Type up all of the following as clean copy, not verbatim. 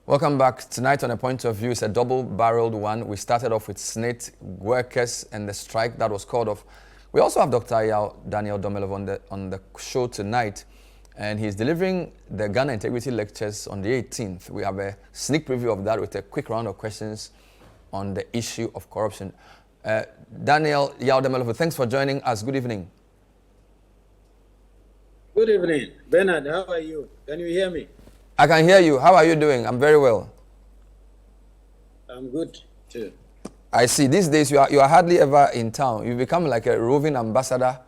Welcome back. Tonight on A Point of View, it's a double-barreled one. We started off with SSNIT workers and the strike that was called off. We also have Dr. Yaw Daniel Domelevo on the show tonight, and he's delivering the Ghana Integrity Lectures on the 18th. We have a sneak preview of that with a quick round of questions on the issue of corruption. Daniel Yaw Domelevo, thanks for joining us. Good evening. Good evening. Bernard, how are you? Can you hear me? I can hear you. How are you doing? I'm very well. I'm good too. I see. These days you are hardly ever in town. You've become like a roving ambassador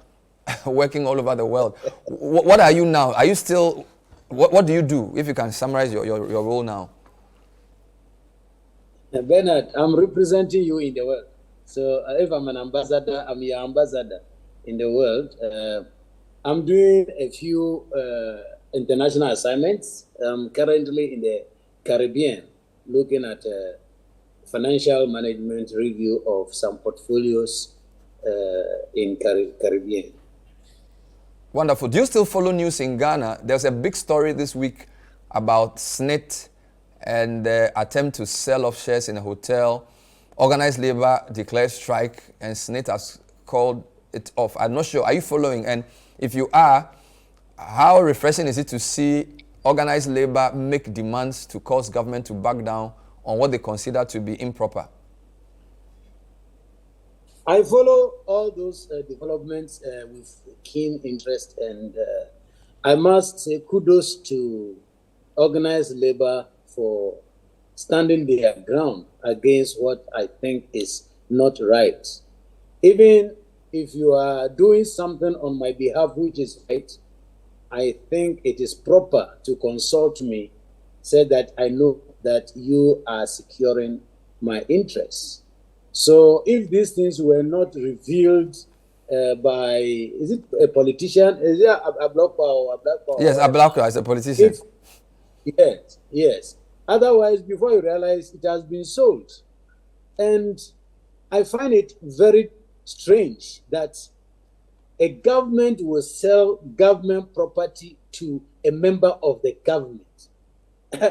working all over the world. What are you now? Are you still, what do you do? If you can summarize your role now. Bernard, I'm representing you in the world. So if I'm an ambassador, I'm your ambassador in the world. I'm doing a few international assignments. I'm currently in the Caribbean, looking at financial management review of some portfolios in Caribbean. Wonderful. Do you still follow news in Ghana? There's a big story this week about SSNIT and the attempt to sell off shares in a hotel. Organized labor declared strike and SSNIT has called it off. I'm not sure. Are you following? And if you are, how refreshing is it to see organized labor make demands to cause government to back down on what they consider to be improper? I follow all those developments with keen interest, and I must say kudos to organized labor for standing their ground against what I think is not right. Even if you are doing something on my behalf which is right, I think it is proper to consult me, so that I know that you are securing my interests. So if these things were not revealed by, is it a politician? Is it Ablakwa or Ablakwa? Yes, Ablakwa is a politician. Yes. Otherwise, before you realize, it has been sold. And I find it very strange that a government will sell government property to a member of the government.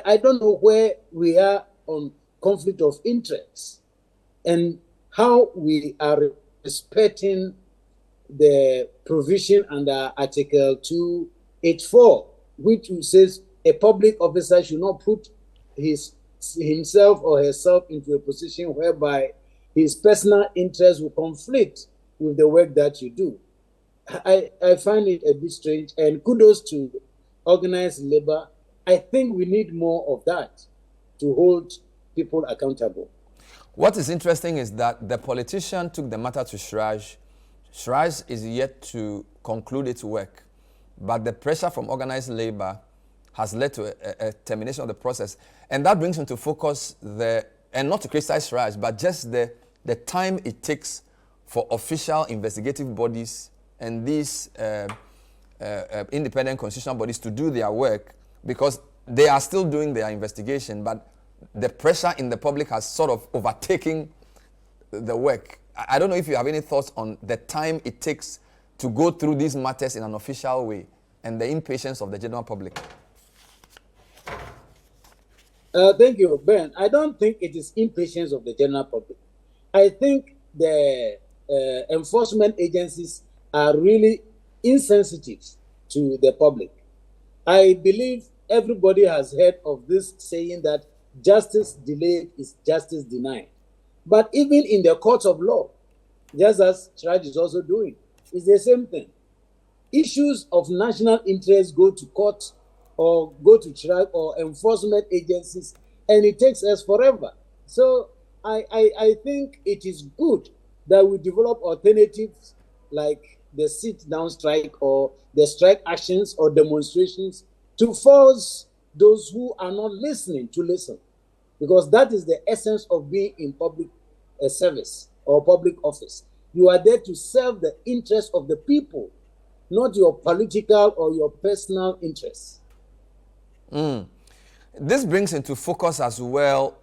I don't know where we are on conflict of interest and how we are respecting the provision under Article 284, which says a public officer should not put himself or herself into a position whereby his personal interest will conflict with the work that you do. I find it a bit strange, and kudos to organized labor. I think we need more of that to hold people accountable. What is interesting is that the politician took the matter to SHRAJ. SHRAJ is yet to conclude its work, but the pressure from organized labor has led to a termination of the process. And that brings into focus and not to criticize SHRAJ, but just the time it takes for official investigative bodies and these independent constitutional bodies to do their work, because they are still doing their investigation, but the pressure in the public has sort of overtaken the work. I don't know if you have any thoughts on the time it takes to go through these matters in an official way and the impatience of the general public. Thank you, Ben. I don't think it is impatience of the general public. I think the enforcement agencies are really insensitive to the public. I believe everybody has heard of this saying that justice delayed is justice denied. But even in the courts of law, just as SHRAJ is also doing, it's the same thing. Issues of national interest go to court or go to SHRAJ or enforcement agencies, and it takes us forever. So I think it is good that we develop alternatives like the sit-down strike or the strike actions or demonstrations to force those who are not listening to listen, because that is the essence of being in public service or public office. You are there to serve the interests of the people, not your political or your personal interests. This brings into focus as well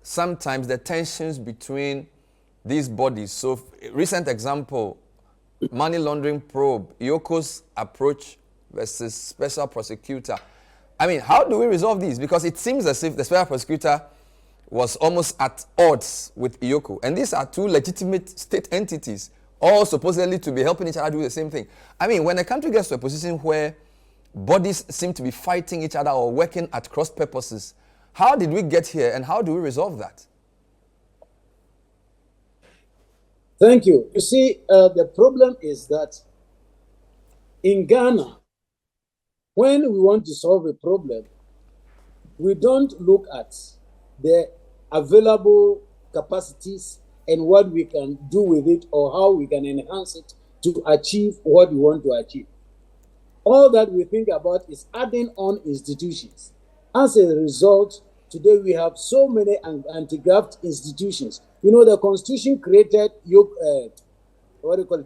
sometimes the tensions between these bodies. So, recent example, money laundering probe, Yoko's approach versus special prosecutor. I mean, how do we resolve these? Because it seems as if the special prosecutor was almost at odds with IOCO. And these are two legitimate state entities, all supposedly to be helping each other do the same thing. I mean, when a country gets to a position where bodies seem to be fighting each other or working at cross purposes, how did we get here and how do we resolve that? Thank you. You see, the problem is that in Ghana, when we want to solve a problem, we don't look at the available capacities and what we can do with it or how we can enhance it to achieve what we want to achieve. All that we think about is adding on institutions. As a result, today we have so many anti-graft institutions. You know, the Constitution created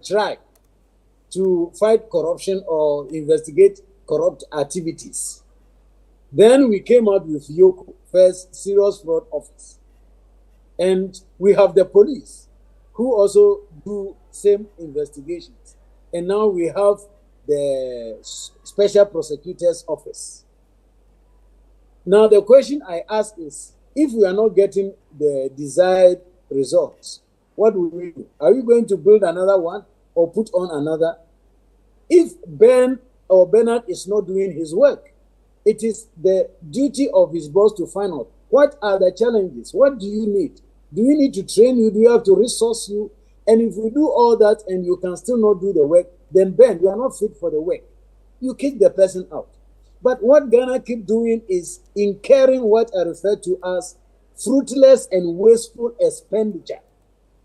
tribe to fight corruption or investigate corrupt activities. Then we came out with IOCO, first Serious Fraud Office. And we have the police, who also do same investigations. And now we have the Special Prosecutor's Office. Now the question I ask is, if we are not getting the desired results, what will we do? Are we going to build another one or put on another? If Ben or Bernard is not doing his work, it is the duty of his boss to find out what are the challenges, what do you need? Do we need to train you? Do you have to resource you? And if we do all that and you can still not do the work, then Ben, you are not fit for the work. You kick the person out. But what Ghana keep doing is incurring what I refer to as fruitless and wasteful expenditure.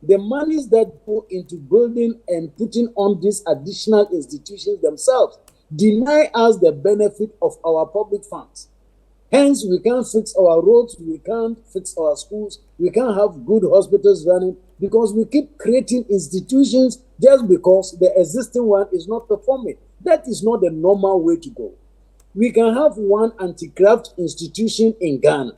The monies that go into building and putting on these additional institutions themselves deny us the benefit of our public funds. Hence, we can't fix our roads, we can't fix our schools, we can't have good hospitals running because we keep creating institutions just because the existing one is not performing. That is not the normal way to go. We can have one anti-graft institution in Ghana,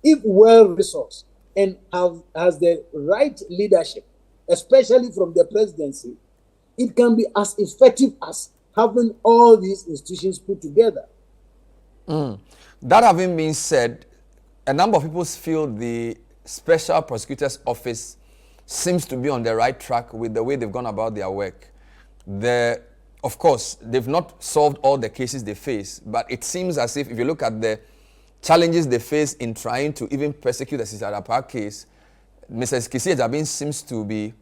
if well-resourced and has the right leadership, especially from the presidency. It can be as effective as having all these institutions put together. That having been said, a number of people feel the Special Prosecutor's Office seems to be on the right track with the way they've gone about their work. Of course, they've not solved all the cases they face, but it seems as if you look at the challenges they face in trying to even prosecute the Sisi Agyapong case, Mr. Kissi Agyabin seems to be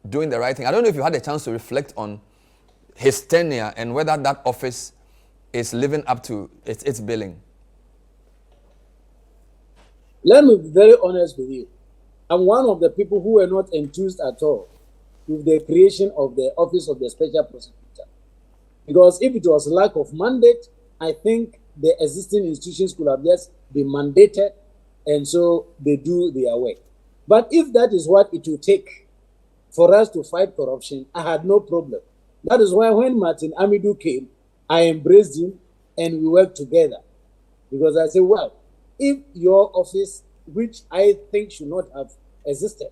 doing the right thing. I don't know if you had a chance to reflect on his tenure and whether that office is living up to its billing. Let me be very honest with you. I'm one of the people who were not enthused at all with the creation of the Office of the Special Prosecutor. Because if it was lack of mandate, I think the existing institutions could have just been mandated and so they do their work. But if that is what it will take for us to fight corruption, I had no problem. That is why when Martin Amidou came, I embraced him and we worked together. Because I said, well, if your office, which I think should not have existed,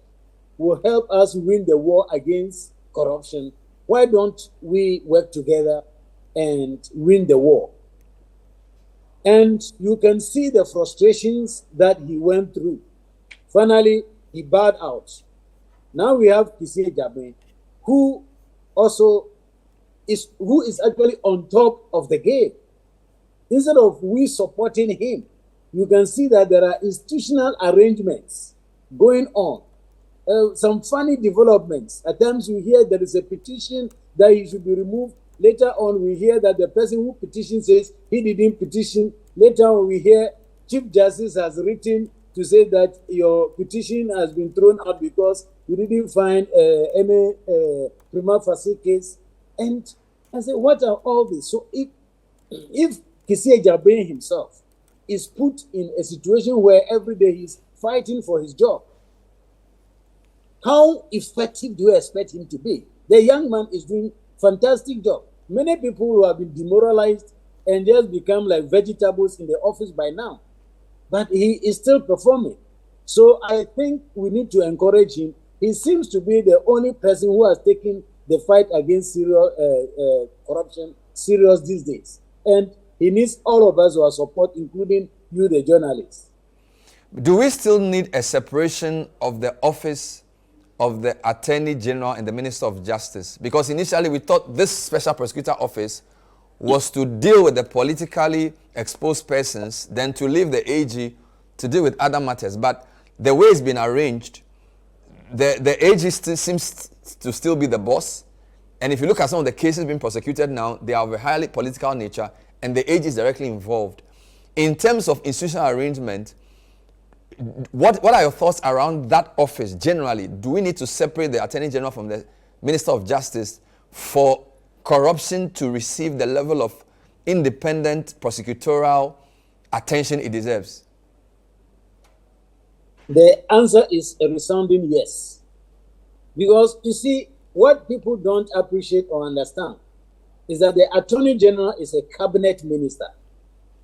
will help us win the war against corruption, why don't we work together and win the war? And you can see the frustrations that he went through. Finally, he bowed out. Now we have Kissi Agyabong, who is actually on top of the game. Instead of we supporting him, you can see that there are institutional arrangements going on. Some funny developments. At times we hear there is a petition that he should be removed. Later on we hear that the person who petitioned says he didn't petition. Later on we hear Chief Justice has written to say that your petition has been thrown out because you didn't find any prima facie case. And I say, what are all these? So if Kissi Agyabong himself is put in a situation where every day he's fighting for his job, how effective do you expect him to be? The young man is doing fantastic job. Many people who have been demoralized and just become like vegetables in the office by now, but he is still performing. So I think we need to encourage him. He seems to be the only person who has taken the fight against corruption serious these days. And He needs all of us our support, including you, the journalists. Do we still need a separation of the office of the Attorney General and the Minister of Justice? Because initially we thought this Special Prosecutor Office was to deal with the politically exposed persons, then to leave the AG to deal with other matters. But the way it's been arranged, the AG seems to still be the boss. And if you look at some of the cases being prosecuted now, they are of a highly political nature, and the AG is directly involved. In terms of institutional arrangement, what are your thoughts around that office generally? Do we need to separate the Attorney General from the Minister of Justice for corruption to receive the level of independent prosecutorial attention it deserves? The answer is a resounding yes. Because you see, what people don't appreciate or understand is that the Attorney General is a cabinet minister.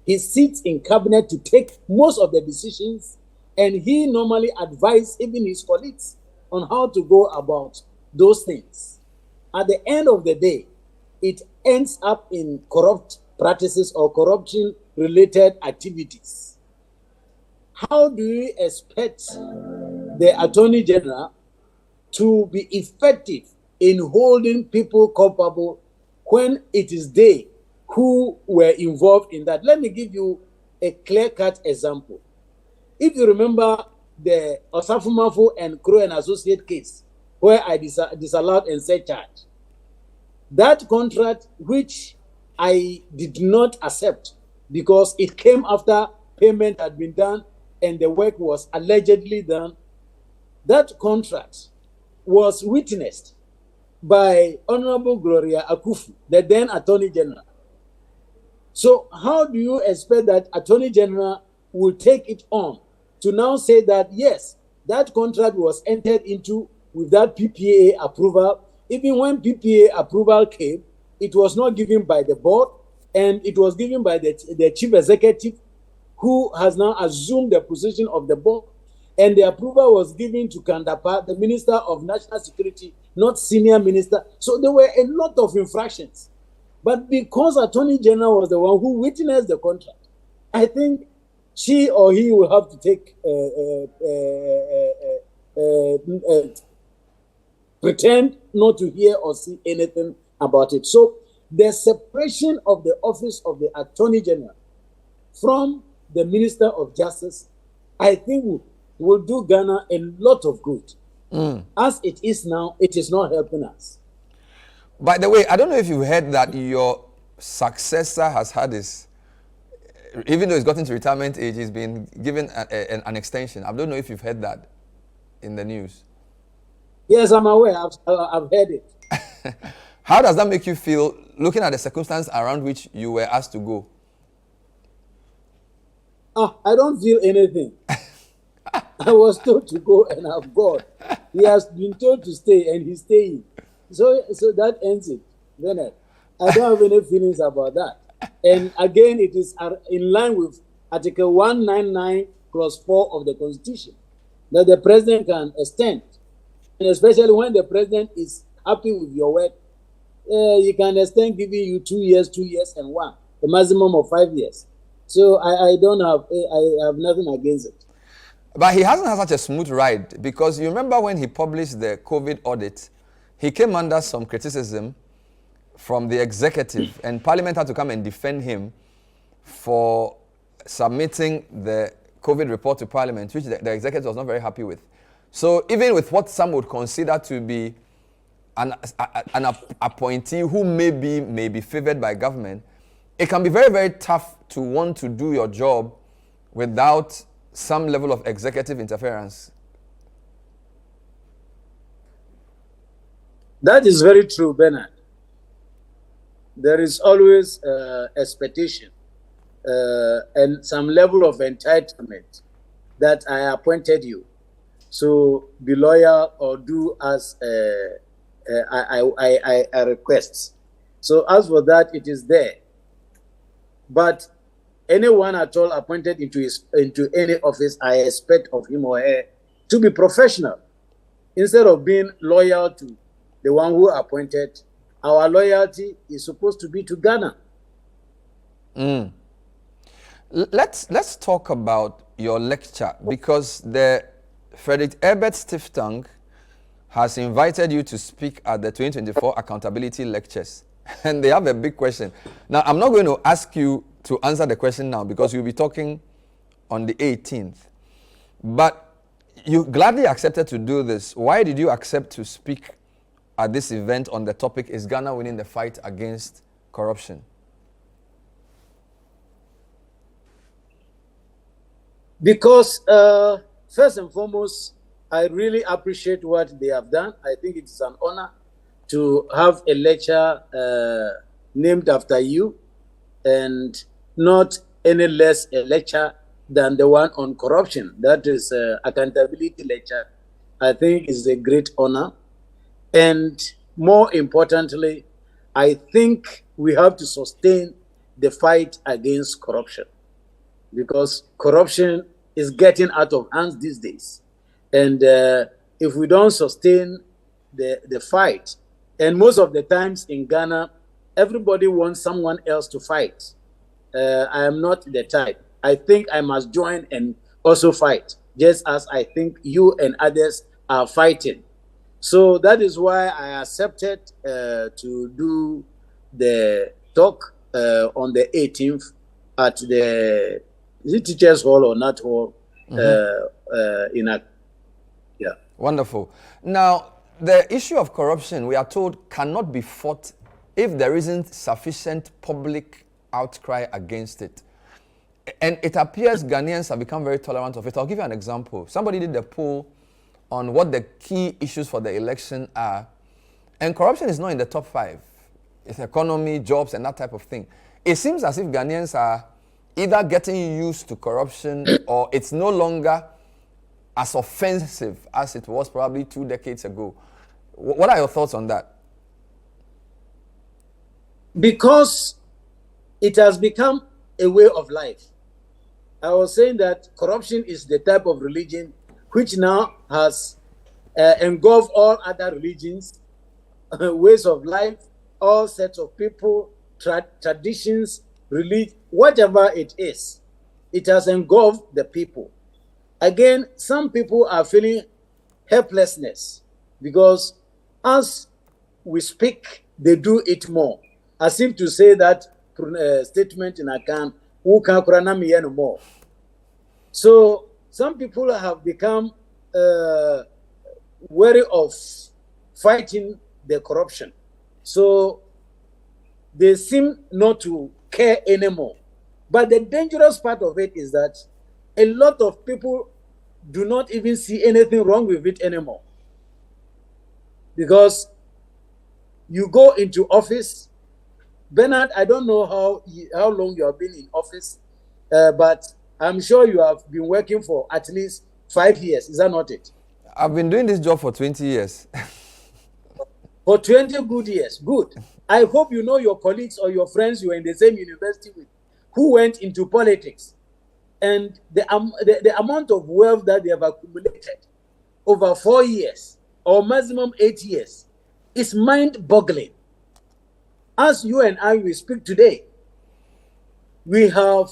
He sits in cabinet to take most of the decisions, and he normally advises even his colleagues on how to go about those things. At the end of the day, it ends up in corrupt practices or corruption-related activities. How do you expect the Attorney General to be effective in holding people culpable when it is they who were involved in that? Let me give you a clear-cut example. If you remember the Osafo and Crow and Associate case, where I disallowed and set charge, that contract, which I did not accept because it came after payment had been done and the work was allegedly done, that contract was witnessed by Honorable Gloria Akufu, the then Attorney General. So how do you expect that Attorney General will take it on to now say that, yes, that contract was entered into without PPA approval? Even when PPA approval came, it was not given by the board, and it was given by the chief executive, who has now assumed the position of the board, and the approval was given to Kandapa, the Minister of National Security, not senior minister. So there were a lot of infractions. But because Attorney General was the one who witnessed the contract, I think she or he will have to take pretend not to hear or see anything about it. So the separation of the office of the Attorney General from the Minister of Justice, I think will do Ghana a lot of good. As it is now, it is not helping us. By the way, I don't know if you heard that your successor has had his, even though he's gotten to retirement age, he's been given an extension. I don't know if you've heard that in the news. Yes, I'm aware. I've heard it. How does that make you feel, looking at the circumstance around which you were asked to go? I don't feel anything. I was told to go and I've gone. He has been told to stay and he's staying. So that ends it, Bernard. I don't have any feelings about that. And again, it is in line with Article 199 Clause 4 of the Constitution that the president can extend. And especially when the president is happy with your work, you can extend, giving you 2 years, 2 years, and 1, the maximum of 5 years. So I have nothing against it. But he hasn't had such a smooth ride, because you remember when he published the COVID audit, he came under some criticism from the executive, and Parliament had to come and defend him for submitting the COVID report to Parliament, which the executive was not very happy with. So even with what some would consider to be an appointee who may be favored by government, it can be very, very tough to want to do your job without some level of executive interference. That is very true, Bernard. There is always expectation and some level of entitlement that I appointed you. So be loyal or do as I request. So as for that, it is there. But anyone at all appointed into any office, I expect of him or her to be professional. Instead of being loyal to the one who appointed, our loyalty is supposed to be to Ghana. Let's talk about your lecture, because the Frederick Ebert Stiftung has invited you to speak at the 2024 Accountability Lectures. And they have a big question. Now, I'm not going to ask you to answer the question now, because you'll be talking on the 18th. But you gladly accepted to do this. Why did you accept to speak at this event on the topic, is Ghana winning the fight against corruption? Because first and foremost, I really appreciate what they have done. I think it's an honor to have a lecture named after you, and not any less a lecture than the one on corruption. That is accountability lecture. I think is a great honor. And more importantly, I think we have to sustain the fight against corruption, because corruption is getting out of hands these days. And if we don't sustain the fight, and most of the times in Ghana, everybody wants someone else to fight. I am not the type. I think I must join and also fight, just as I think you and others are fighting. So that is why I accepted to do the talk on the 18th at the Teachers Hall or Nat Hall in a, yeah. Wonderful. Now, the issue of corruption, we are told, cannot be fought if there isn't sufficient public outcry against it. And it appears Ghanaians have become very tolerant of it. I'll give you an example. Somebody did a poll on what the key issues for the election are, and corruption is not in the top 5. It's economy, jobs, and that type of thing. It seems as if Ghanaians are either getting used to corruption or it's no longer as offensive as it was probably 2 decades ago. What are your thoughts on that? Because it has become a way of life. I was saying that corruption is the type of religion which now has engulfed all other religions, ways of life, all sets of people, traditions, religion, whatever it is. It has engulfed the people. Again, some people are feeling helplessness because as we speak, they do it more. I seem to say that statement in Akan, who can no more. So some people have become wary of fighting the corruption. So they seem not to care anymore. But the dangerous part of it is that a lot of people do not even see anything wrong with it anymore. Because you go into office, Bernard, I don't know how long you have been in office, but I'm sure you have been working for at least 5 years. Is that not it? I've been doing this job for 20 years. For 20 good years. Good. I hope you know your colleagues or your friends you were in the same university with who went into politics. And the amount of wealth that they have accumulated over 4 years or maximum 8 years is mind-boggling. As you and I will speak today, we have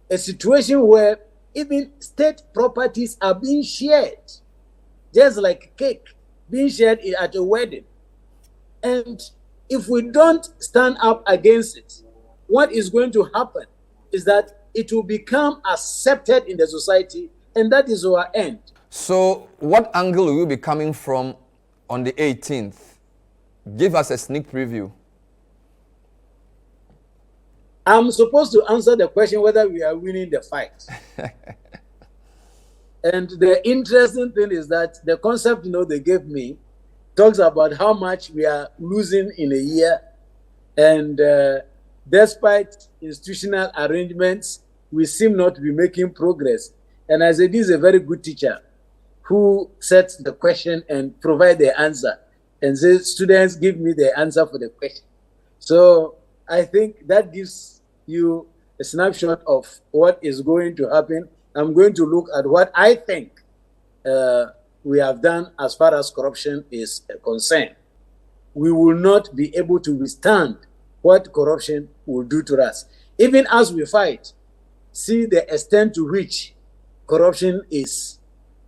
a situation where even state properties are being shared, just like cake being shared at a wedding. And if we don't stand up against it, what is going to happen is that it will become accepted in the society, and that is our end. So what angle will you be coming from on the 18th? Give us a sneak preview. I'm supposed to answer the question whether we are winning the fight. And the interesting thing is that the concept they gave me talks about how much we are losing in a year. And despite institutional arrangements, we seem not to be making progress. And I said, this is a very good teacher who sets the question and provide the answer. And says, students, give me the answer for the question. So I think that gives you a snapshot of what is going to happen. I'm going to look at what I think we have done as far as corruption is concerned. We will not be able to withstand what corruption will do to us. even as we fight, see the extent to which corruption is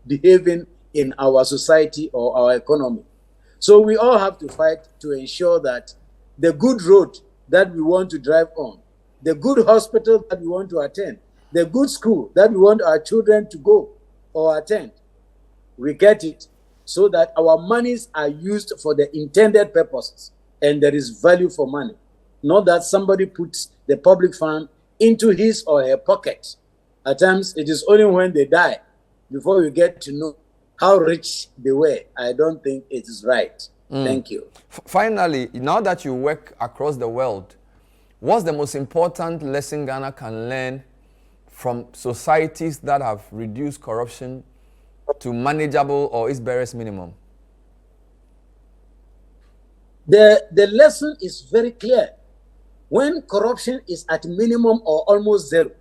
behaving in our society or our economy. So we all have to fight to ensure that the good road that we want to drive on, the good hospital that we want to attend, the good school that we want our children to go or attend, we get it so that our monies are used for the intended purposes and there is value for money. Not that somebody puts the public fund into his or her pocket. At times, it is only when they die before we get to know how rich they were. I don't think it is right. Thank you. Finally, now that you work across the world, what's the most important lesson Ghana can learn from societies that have reduced corruption to manageable or its barest minimum? The lesson is very clear. When corruption is at minimum or almost zero,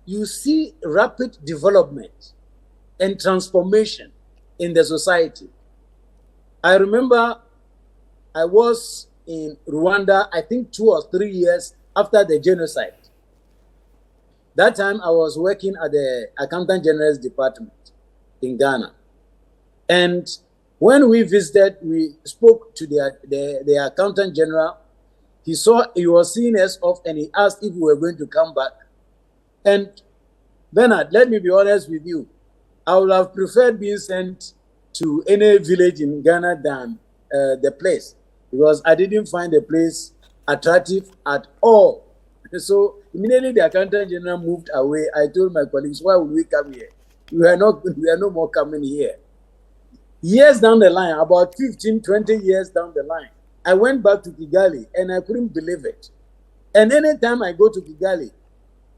you see rapid development and transformation in the society. I remember I was in Rwanda, I think 2 or 3 years after the genocide. That time I was working at the Accountant General's Department in Ghana. And when we visited, we spoke to the Accountant General. He was seeing us off and he asked if we were going to come back. And Bernard, let me be honest with you. I would have preferred being sent to any village in Ghana than the place, because I didn't find the place attractive at all. So immediately the Accountant General moved away. I told my colleagues, why would we come here? We are no more coming here. Years down the line, about 15, 20 years down the line, I went back to Kigali and I couldn't believe it. And anytime I go to Kigali,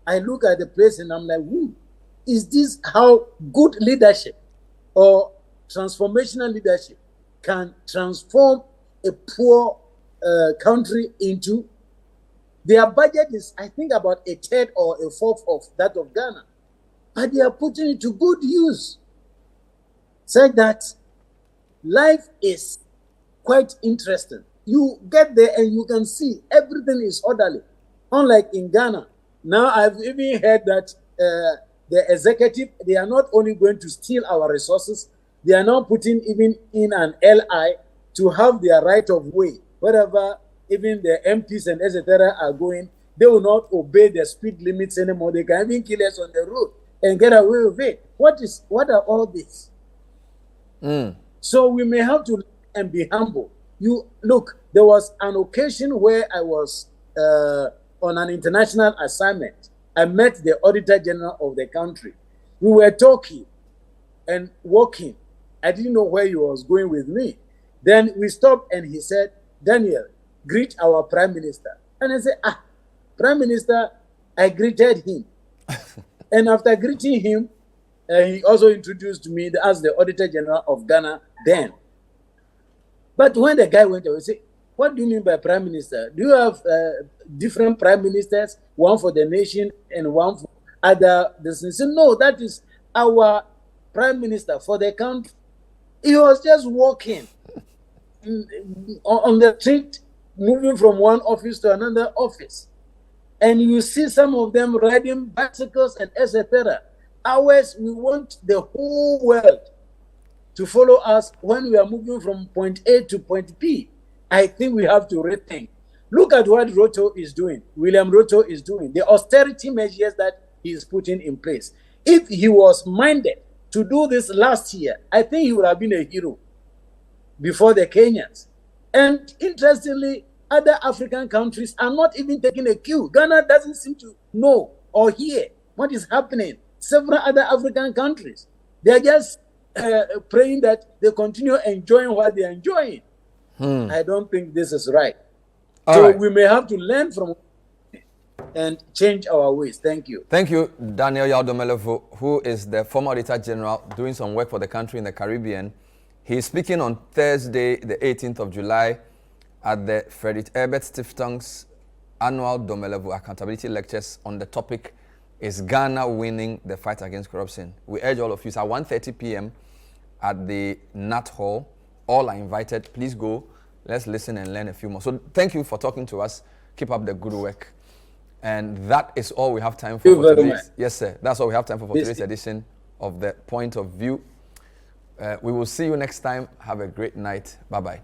I look at the place and I'm like, is this how good leadership or transformational leadership can transform a poor country into? Their budget is, I think, about a third or a fourth of that of Ghana. But they are putting it to good use. Said that life is quite interesting. You get there and you can see everything is orderly. Unlike in Ghana. Now I've even heard that the executive, they are not only going to steal our resources, they are now putting even in an LI to have their right of way. Wherever even the MPs and etc. are going, they will not obey the speed limits anymore. They can even kill us on the road and get away with it. What are all these? So we may have to and be humble. You look, there was an occasion where I was on an international assignment. I met the Auditor General of the country. We were talking and walking. I didn't know where he was going with me. Then we stopped and he said, Daniel, greet our Prime Minister. And I said, Prime Minister, I greeted him. And after greeting him, he also introduced me as the Auditor General of Ghana then. But when the guy went away, he said, what do you mean by Prime Minister? Do you have different Prime Ministers, one for the nation and one for other businesses? He said, no, that is our Prime Minister for the country. He was just walking on the street, moving from one office to another office. And you see some of them riding bicycles and etc. Ours, we want the whole world to follow us when we are moving from point A to point B. I think we have to rethink. Look at what Ruto is doing, William Ruto is doing, the austerity measures that he is putting in place. If he was minded to do this last year, I think he would have been a hero before the Kenyans. And interestingly, other African countries are not even taking a cue. Ghana doesn't seem to know or hear what is happening. Several other African countries, they are just praying that they continue enjoying what they are enjoying. I don't think this is right. So we may have to learn from and change our ways. Thank you. Thank you, Daniel Yaw Domelevo, who is the former Auditor General doing some work for the country in the Caribbean. He is speaking on Thursday, the 18th of July, at the Frederick Ebert Stiftung's annual Domelevo Accountability Lectures on the topic, Is Ghana Winning the Fight Against Corruption? We urge all of you, it's at 1:30 p.m. at the Nat Hall. All are invited. Please go. Let's listen and learn a few more. So thank you for talking to us. Keep up the good work. And that is all we have time Thank you for very today. much. Yes, sir. That's all we have time for Yes, today's sir. edition of The Point of View. We will see you next time. Have a great night. Bye-bye.